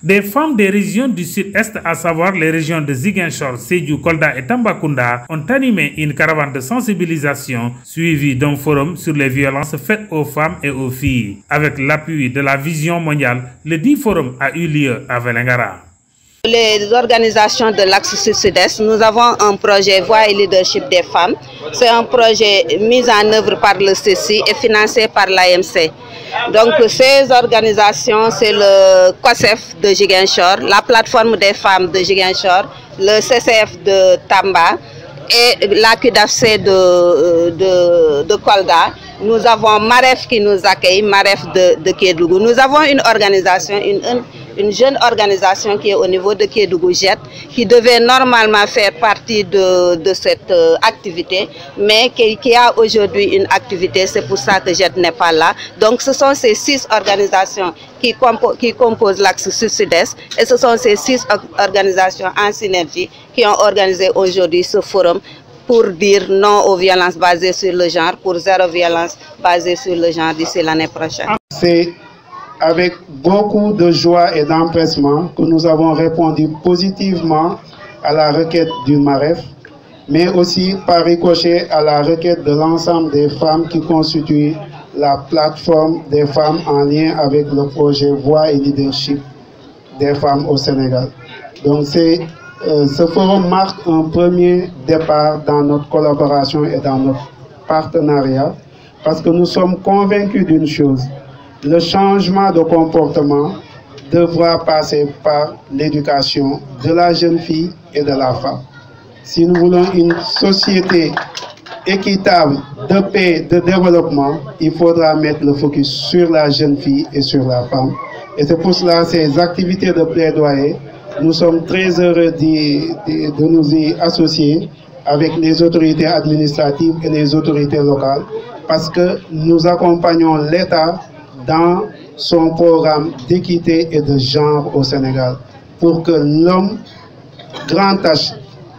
Des femmes des régions du sud-est, à savoir les régions de Ziguinchor, Sédhiou, Kolda et Tambacounda, ont animé une caravane de sensibilisation suivie d'un forum sur les violences faites aux femmes et aux filles. Avec l'appui de la Vision mondiale, le dit forum a eu lieu à Vélingara. Les organisations de l'axe sud-sud-est, nous avons un projet Voix et leadership des femmes. C'est un projet mis en œuvre par le CECI et financé par l'AMC. Donc ces organisations, c'est le COSEF de Ziguinchor, la plateforme des femmes de Ziguinchor, le CCF de Tamba et la CUDAFC de Kolda. Nous avons Maref qui nous accueille, Maref de Kédougou. Nous avons une organisation, une jeune organisation qui est au niveau de Kédougou JET, qui devait normalement faire partie de cette activité, mais qui a aujourd'hui une activité, c'est pour ça que JET n'est pas là. Donc ce sont ces 6 organisations qui composent l'axe sud-sud-est et ce sont ces 6 organisations en synergie qui ont organisé aujourd'hui ce forum pour dire non aux violences basées sur le genre, pour zéro violence basée sur le genre d'ici l'année prochaine. C'est avec beaucoup de joie et d'empressement que nous avons répondu positivement à la requête du MAREF, mais aussi par ricochet à la requête de l'ensemble des femmes qui constituent la plateforme des femmes en lien avec le projet Voix et leadership des femmes au Sénégal. Donc ce forum marque un premier départ dans notre collaboration et dans notre partenariat parce que nous sommes convaincus d'une chose. Le changement de comportement devra passer par l'éducation de la jeune fille et de la femme. Si nous voulons une société équitable, de paix, de développement, il faudra mettre le focus sur la jeune fille et sur la femme. Et c'est pour cela ces activités de plaidoyer, nous sommes très heureux de nous y associer avec les autorités administratives et les autorités locales parce que nous accompagnons l'État dans son programme d'équité et de genre au Sénégal pour que l'homme, grand H,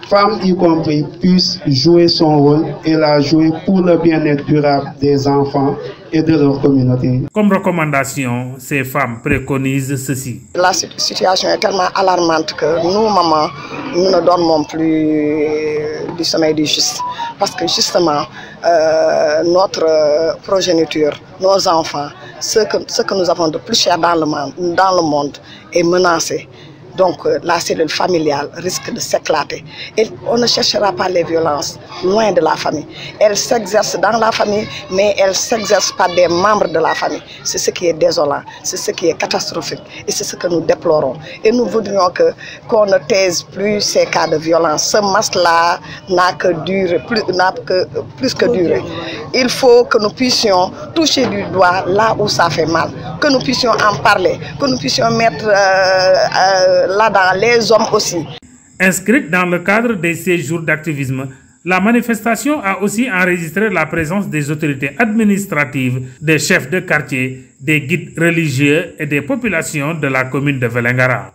femme y compris, puisse jouer son rôle et la jouer pour le bien-être durable des enfants et de leur communauté. Comme recommandation, ces femmes préconisent ceci. La situation est tellement alarmante que nous, mamans, nous ne dormons plus du sommeil du juste. Parce que justement, notre progéniture, nos enfants, ce que nous avons de plus cher dans le monde est menacé. Donc la cellule familiale risque de s'éclater. Et on ne cherchera pas les violences loin de la famille. Elles s'exercent dans la famille, mais elles s'exercent par des membres de la famille. C'est ce qui est désolant, c'est ce qui est catastrophique et c'est ce que nous déplorons. Et nous voudrions qu'on ne taise plus ces cas de violence. Ce masque-là n'a que plus que duré. Il faut que nous puissions toucher du doigt là où ça fait mal, que nous puissions en parler, que nous puissions mettre là-dedans les hommes aussi. Inscrite dans le cadre des 16 jours d'activisme, la manifestation a aussi enregistré la présence des autorités administratives, des chefs de quartier, des guides religieux et des populations de la commune de Vélingara.